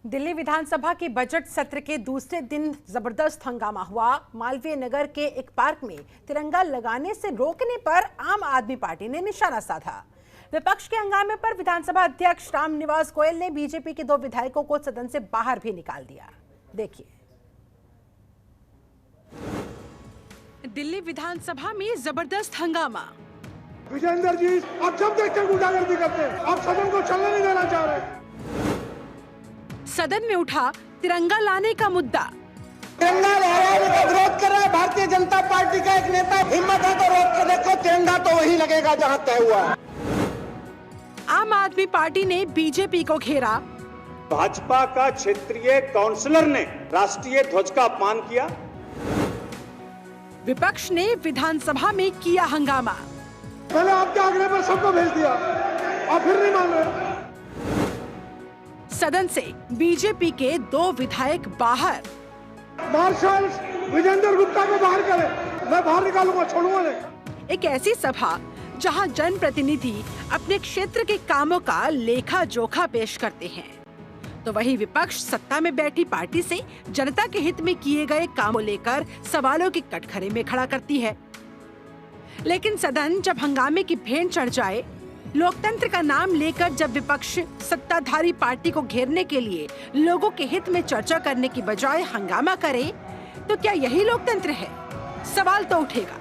दिल्ली विधानसभा के बजट सत्र के दूसरे दिन जबरदस्त हंगामा हुआ। मालवीय नगर के एक पार्क में तिरंगा लगाने से रोकने पर आम आदमी पार्टी ने निशाना साधा। विपक्ष के हंगामे पर विधानसभा अध्यक्ष रामनिवास गोयल ने बीजेपी के 2 विधायकों को सदन से बाहर भी निकाल दिया। देखिए। दिल्ली विधानसभा में जबरदस्त हंगामा। विजेंद्र जी आप जब देखते गुंडागर्दी करते हैं, आप सदन को चलने नहीं देना चाह रहे। सदन में उठा तिरंगा लाने का मुद्दा। तिरंगा लहराने का विरोध कर रहा है भारतीय जनता पार्टी का एक नेता। हिम्मत है तो रोक के देखो, तिरंगा तो वही लगेगा जहां तय हुआ है। आम आदमी पार्टी ने बीजेपी को घेरा। भाजपा का क्षेत्रीय काउंसलर ने राष्ट्रीय ध्वज का अपमान किया। विपक्ष ने विधानसभा में किया हंगामा। पहले आपके आग्रह पर सबको भेज दिया, और फिर नहीं मान रहे। सदन से बीजेपी के 2 विधायक बाहर। मार्शल विजेंद्र गुप्ता को बाहर करें, मैं बाहर निकालूंगा, छोड़ूंगा नहीं। एक ऐसी सभा जहां जनप्रतिनिधि अपने क्षेत्र के कामों का लेखा जोखा पेश करते हैं, तो वही विपक्ष सत्ता में बैठी पार्टी से जनता के हित में किए गए कामों लेकर सवालों की कटघरे में खड़ा करती है। लेकिन सदन जब हंगामे की भेंट चढ़ जाए, लोकतंत्र का नाम लेकर जब विपक्ष सत्ताधारी पार्टी को घेरने के लिए लोगों के हित में चर्चा करने की बजाय हंगामा करे, तो क्या यही लोकतंत्र है? सवाल तो उठेगा।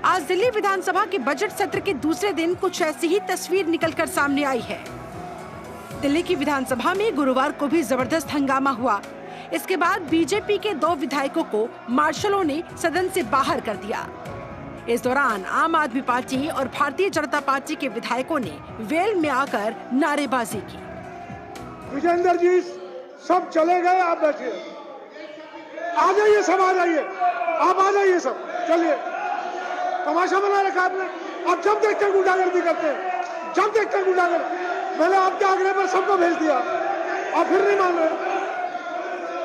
आज दिल्ली विधानसभा के बजट सत्र के दूसरे दिन कुछ ऐसी ही तस्वीर निकलकर सामने आई है। दिल्ली की विधानसभा में गुरुवार को भी जबरदस्त हंगामा हुआ। इसके बाद बीजेपी के 2 विधायकों को मार्शलों ने सदन से बाहर कर दिया। इस दौरान आम आदमी पार्टी और भारतीय जनता पार्टी के विधायकों ने वेल में आकर नारेबाजी की। विजेंद्र जी सब चले गए, आप बैठिए। आ जाइए, सब आ जाइए, आप आ जाइए सब, चलिए। तमाशा बना रखा आपने। आप जब देखते गुंडागर्दी करते हैं, जब देखते गुंडागर्दी। मैंने आपके आग्रह पर सबको भेज दिया, और फिर नहीं मान रहे।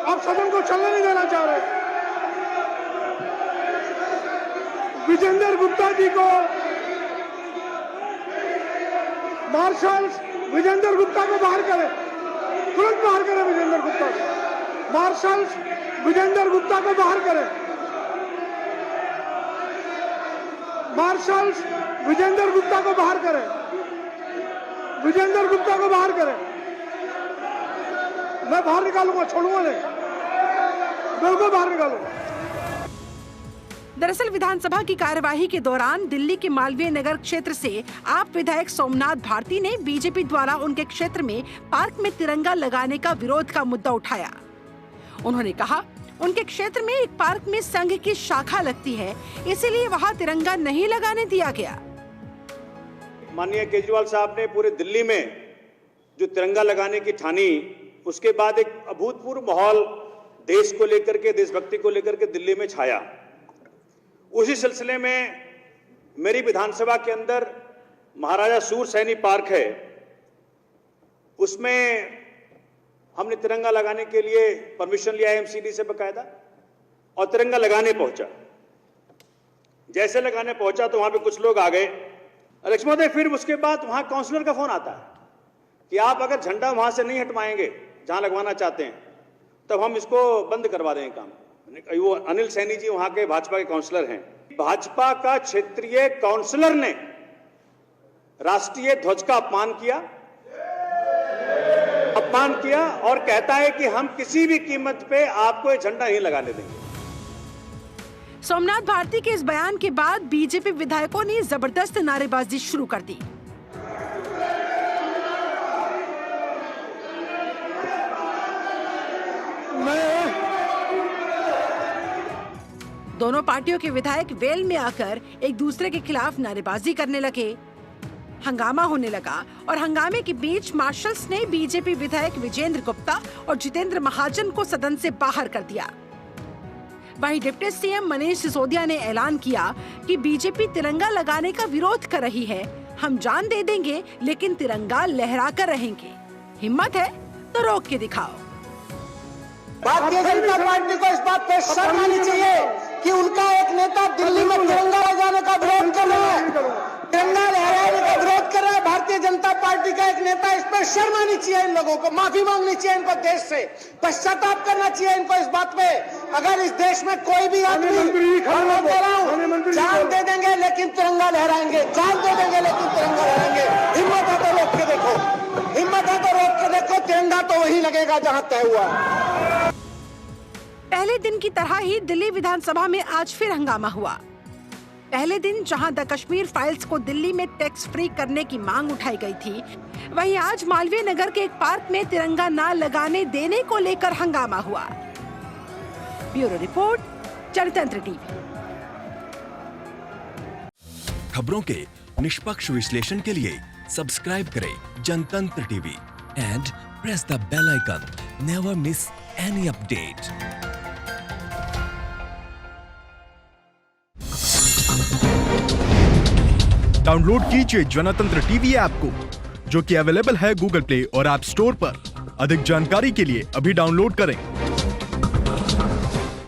आप सदन को चलने नहीं देना चाह रहे। विजेंद्र गुप्ता जी को, मार्शल विजेंद्र गुप्ता को बाहर करें, तुरंत बाहर करें विजेंद्र गुप्ता को। मार्शल विजेंद्र गुप्ता को बाहर करें। मार्शल विजेंद्र गुप्ता को बाहर करें। विजेंद्र गुप्ता को बाहर करें। मैं बाहर निकालूंगा, छोड़ूंगा नहीं, बिल्कुल बाहर निकालूंगा। दरअसल विधानसभा की कार्यवाही के दौरान दिल्ली के मालवीय नगर क्षेत्र से आप विधायक सोमनाथ भारती ने बीजेपी द्वारा उनके क्षेत्र में पार्क में तिरंगा लगाने का विरोध का मुद्दा उठाया। उन्होंने कहा, उनके क्षेत्र में एक पार्क में संघ की शाखा लगती है, इसीलिए वहां तिरंगा नहीं लगाने दिया गया। माननीय केजरीवाल साहब ने पूरे दिल्ली में जो तिरंगा लगाने की ठानी, उसके बाद एक अभूतपूर्व माहौल देश को लेकर के, देशभक्ति को लेकर के दिल्ली में छाया। उसी सिलसिले में मेरी विधानसभा के अंदर महाराजा सूरसैनी पार्क है, उसमें हमने तिरंगा लगाने के लिए परमिशन लिया एमसीडी से बकायदा, और तिरंगा लगाने पहुंचा। जैसे लगाने पहुंचा तो वहां पे कुछ लोग आ गए। अध्यक्ष महोदय, फिर उसके बाद वहां काउंसलर का फोन आता है कि आप अगर झंडा वहां से नहीं हटवाएंगे जहां लगवाना चाहते हैं, तब हम इसको बंद करवा देंगे काम। वो अनिल सैनी जी वहां के भाजपा के काउंसलर हैं। भाजपा का क्षेत्रीय काउंसलर ने राष्ट्रीय ध्वज का अपमान किया और कहता है कि हम किसी भी कीमत पे आपको ये झंडा नहीं लगाने देंगे। सोमनाथ भारती के इस बयान के बाद बीजेपी विधायकों ने जबरदस्त नारेबाजी शुरू कर दी। दोनों पार्टियों के विधायक वेल में आकर एक दूसरे के खिलाफ नारेबाजी करने लगे। हंगामा होने लगा और हंगामे के बीच मार्शल्स ने बीजेपी विधायक विजेंद्र गुप्ता और जितेंद्र महाजन को सदन से बाहर कर दिया। वहीं डिप्टी सीएम मनीष सिसोदिया ने ऐलान किया कि बीजेपी तिरंगा लगाने का विरोध कर रही है। हम जान दे देंगे, लेकिन तिरंगा लहरा कर रहेंगे। हिम्मत है तो रोक के दिखाओ। भारतीय जनता पार्टी को इस बात पे शर्म आनी चाहिए कि उनका एक नेता दिल्ली में तिरंगा लगाने का विरोध कर रहा है। तिरंगा लहराने का विरोध कर रहा है भारतीय जनता पार्टी का एक नेता। इस पर शर्म आनी चाहिए इन लोगों को, माफी मांगनी चाहिए इनको, देश से पश्चाताप करना चाहिए इनको इस बात पे। अगर इस देश में कोई भी आदमी, मैं कह रहा हूं, जान दे देंगे लेकिन तिरंगा लहराएंगे, जान दे देंगे लेकिन तिरंगा लहराएंगे। हिम्मत है तो रोक के देखो, हिम्मत है तो रोक के देखो, तिरंगा तो वही लगेगा जहां तय हुआ। पहले दिन की तरह ही दिल्ली विधानसभा में आज फिर हंगामा हुआ। पहले दिन जहां द कश्मीर फाइल्स को दिल्ली में टैक्स फ्री करने की मांग उठाई गई थी, वहीं आज मालवीय नगर के एक पार्क में तिरंगा न लगाने देने को लेकर हंगामा हुआ। Bureau report, Janatantra TV. खबरों के निष्पक्ष विश्लेषण के लिए सब्सक्राइब करें Janatantra TV and press the bell icon. Never miss any update. Download कीजिए जनतंत्र टीवी ऐप को, जो कि अवेलेबल है गूगल प्ले और ऐप स्टोर पर। अधिक जानकारी के लिए अभी डाउनलोड करें।